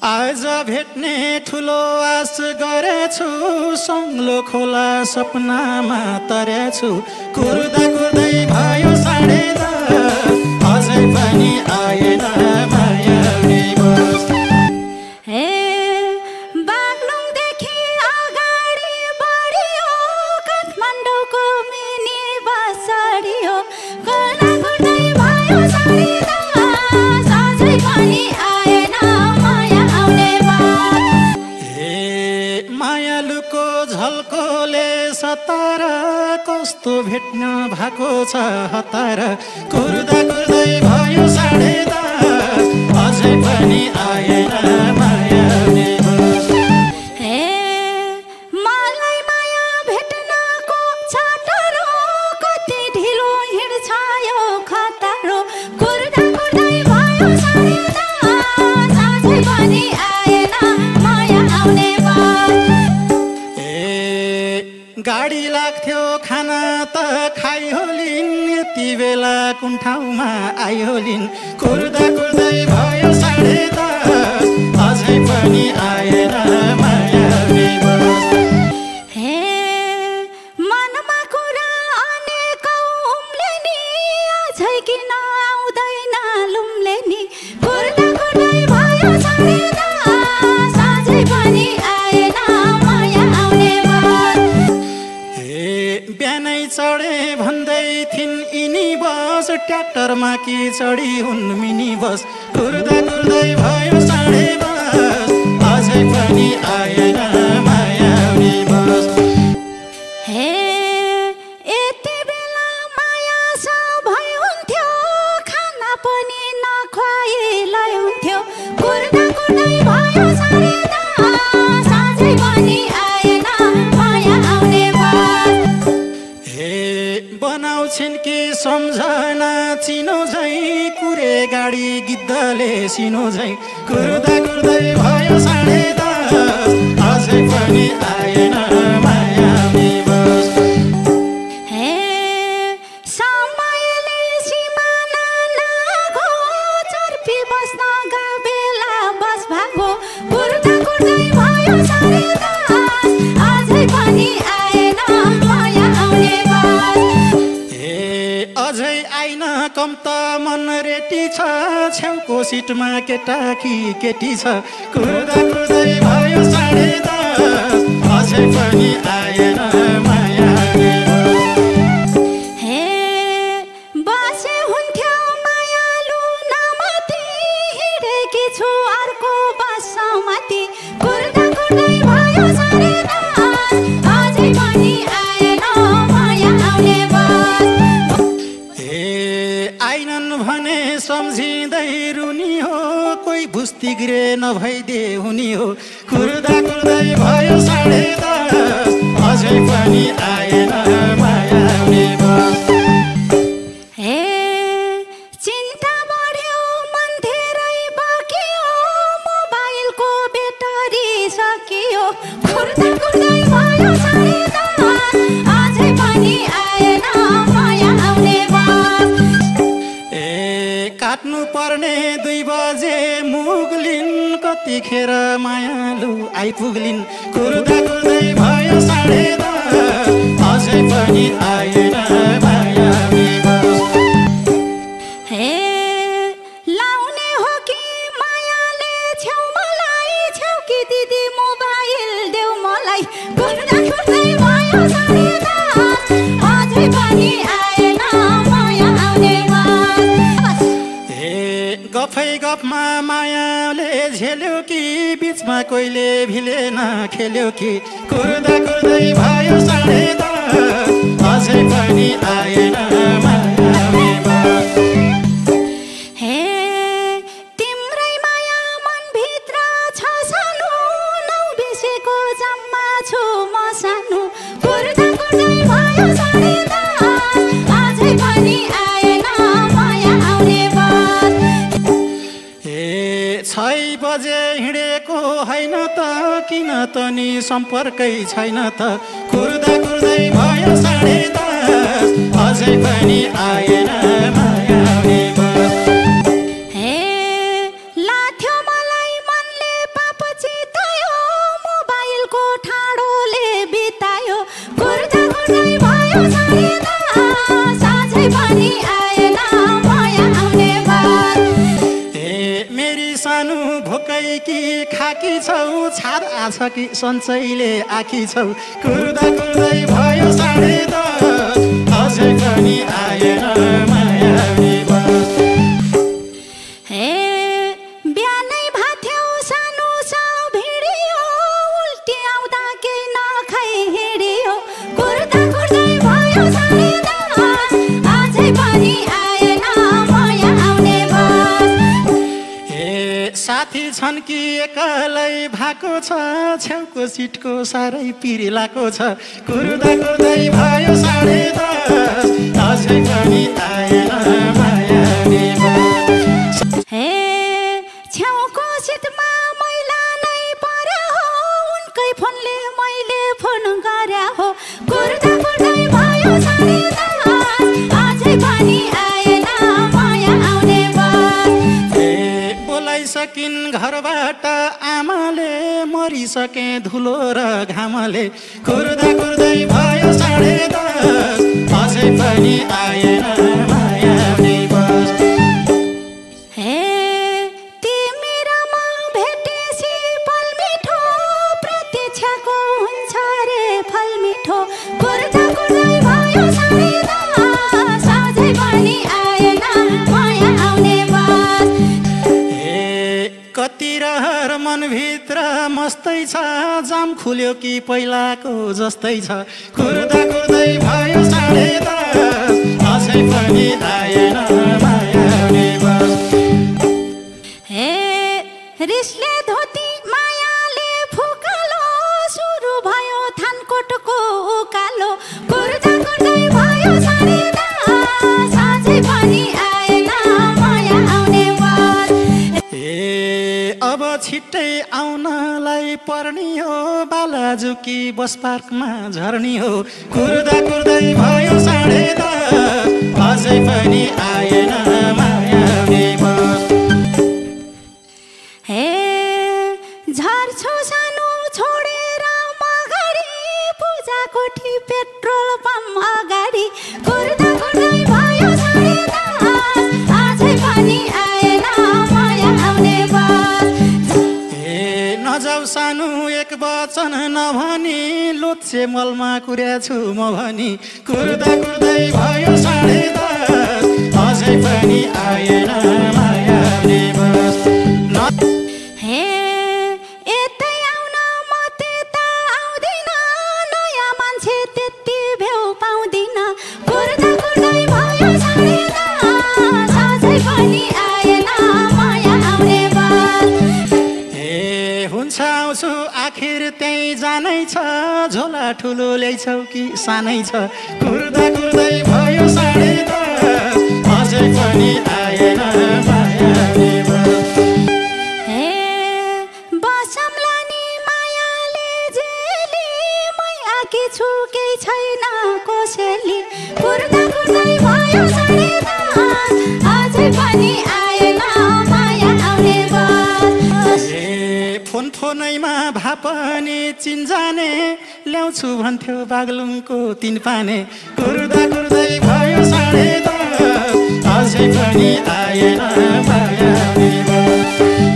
आज भेट्ने ठुलो आश गरेछु सङ्लो खोला सपनामा तरेछु कुर्दा कुर्दै भयो 10:30 अझै पनि आएन मायाउने बस हे बागलुङदेखि अगाडि बढियो काठमाडौँको मिनी बस चढियो कुर्दा कुर्दै भयो 10:30 अझै पनि आएन माया आउने बस हे मायालुको झल्कोले सतार कस्तो भेट्न भएको छ हतार कुर्दा कुर्दै भयो 10:30 अझै पनि आएन मायाउने बस हे मलाई माया भेट्नको छ टाढो कति ढिलो हिँड्छ यो खटारो कुर्दा कुर्दै भयो 10:30 अझै पनि आएन माया आउने बस गाडी लाग्थ्यो खाना त खाइहोलिन् यति बेला कुन ठाउँमा आइहोलिन् कुर्दा कुर्दै भयो 10:30 अझै पनि आएन मायाउने बस हे मनमा कुरा अनेकौं उम्ले नि अझै किन आउँदैन लुम्ले नि कुर्दा कुर्दै भयो 10:30 अझै पनि आएन माया आउने बस बिहानै चढे भन्दै थिइन् यिनी बस ट्र्याक्टरमा कि चढी हुन् मिनी बस कुर्दा कुर्दै भयो 10:30 अझै पनि आएन मायाउने बस हे यति बेला माया सबै हुन्थ्यो खाना पनि नखुवाइलाई हुन्थ्यो कुर्दा कुर्दै भयो 10:30 अझै पनि आएन माया आउने बस बनाउँछिन् कि सम्झना चिनो झै कुरे गाडी गिद्धले सिनो झै कुर्दा कुर्दै भयो 10:30 अझै पनि आएन मायाउने बस हे समयले सिमाना नाघो चर्पी बस्न गबेला बस भागो कुर्दा कुर्दै भयो 10:30 अझै पनि आएन माया आउने बस अझै आइन कम त मन रेटी छ छेउको सिटमा केटा कि केटी छ कुर्दा कुर्दै भयो 10:30 अझै पनि आएन मायाउने बस हे बसे हुन्थ्यो मायालु नमाथि हिँडेकी छु अर्को बसमाथि कुर्दा कुर्दै भयो 10:30 अझै पनि आएन माया आउने बस आइनन् भने सम्झिँदै रुनी हो कोही बुस्तिग्रे नभइदे हुनी हो कुर्दा कुर्दै भयो 10:30 अझै पनि आएन मायाउने बस हे चिन्ता बढ्यो मन धेरै बग्यो मोबाइलको ब्याट्री सकियो कुर्दा कुर्दै भयो 10:30 अझै पनि आएन माया आउने बस काट्नु पर्ने 2 बजे मुगलिन् कतिखेर मायालु आइपुग्लिन् कुर्दा कुर्दै भयो 10:30 अझै पनि आएन मायाउने बस हे लाउने हो कि मायाले छेउ मलाई छेउ कि दिदी मोबाइल देऊ मलाई कुर्दा कुर्दै भयो 10:30 अझै पनि आएन माया आउने बस गफै गफमा मायाले झेल्यो कि बिचमा कोहीले भिलेन खेल्यो कि कुर्दा कुर्दै भयो 10:30 अझै पनि आएन मायाउने बस हे तिम्रै माया मनभित्र छ सानो नौ बिसेको जम्मा छु म सानो कुर्दा कुर्दै भयो 10:30 अझै पनि आएन माया आउने बस 6 बजे हिँडेको होइन त किन त नि सम्पर्कै छैन त कुर्दा कुर्दै भयो 10:30 अझै पनि आएन मायाउने बस हे लाथ्यो मलाई मनले सानो भोकै कि खाकी छौ छाद आछ कि सन्चैले आखी छौ कुर्दा कुर्दै भयो 10:30 अझै पनि आएन मायावी बस हे बिहानै भाथ्यौ सानो सा भिडियो उल्टी आउँदा केही नखाइ हिँडियो कुर्दा कुर्दै भयो 10:30 अझै पनि आएन माया आउने बस साथी छन् कि एक्लै भएको छ छेउको सिटको साह्रै पिरिलाको छ कुर्दा कुर्दै भयो 10:30 अझै पनि आएन मायावी बस हे छेउको सिटमा मैला नै पर्या हो उनकै फोनले मैले फोन गर्या हो कुर्दा कुर्दै भयो 10:30 अझै पनि आएन माया आउने बस बोलाइसकिन् घरबाट आमाले मरिसके धुलो र घामले कुर्दा कुर्दै भयो 10:30 अझै पनि आएन मायावी बस हे तिमी र म भेटेसी फल मिठो प्रतीक्षाको हुन्छ रे फल मिठो कुर्दा कुर्दै भयो 10:30 अझै पनि आएन माया आउने बस कति रहर मनभित्र मस्तै छ जाम खुल्यो कि पहिलाको जस्तै छ कुर्दा कुर्दै भयो 10:30 अझै पनि आएन मायावी बस हे रिसले धोती मायाले फुकालो सुरु भयो थानकोटको उकालो कुर्दा कुर्दै भयो 10:30 अझै पनि आएन माया आउने बस अब छिट्टै आउनलाई पर्ने हो बालाजुकी बस पार्कमा झर्नी हो कुर्दा कुर्दै भयो 10:30 अझै पनि आएन मायावी बस हे झर्छु सानो छोडेर मगाडी पूजा कोठी पेट्रोल पम्प अगाडि कुर्दा कुर्दै भयो 10:30 अझै पनि आएन माया आउने बस नजाऊ सानो एक वचन नभनी लोत्से मलमा कुर्या छु म भनी कुर्दा कुर्दै भयो 10:30 अझै पनि आएन मायावी बस हे यतै आउन म त्यता आउँदिन नयाँ मान्छे त्यति भेउ पाउँदिन कुर्दा कुर्दै भयो 10:30 अझै पनि आएन माया आउने बस हुन्छ आउँछु आखिर त्यही जानै छ झोला ठुलो ल्याइछौ कि सानै छ कुर्दा कुर्दै भयो 10:30 अझै पनि आएन मायावी बस बसम्ला नि मायाले जेली मै आकी छु केही छैन कोसेली कुर्दा कुर्दै भयो 10:30 अझै पनि आएन माया आउने बस फोनैमा भा पनि चिन्जाने ल्याउँछु भन्थ्यो बागलुङको 3 पाने कुर्दा कुर्दै भयो 10:30 अझै पनि आएन मायावी बस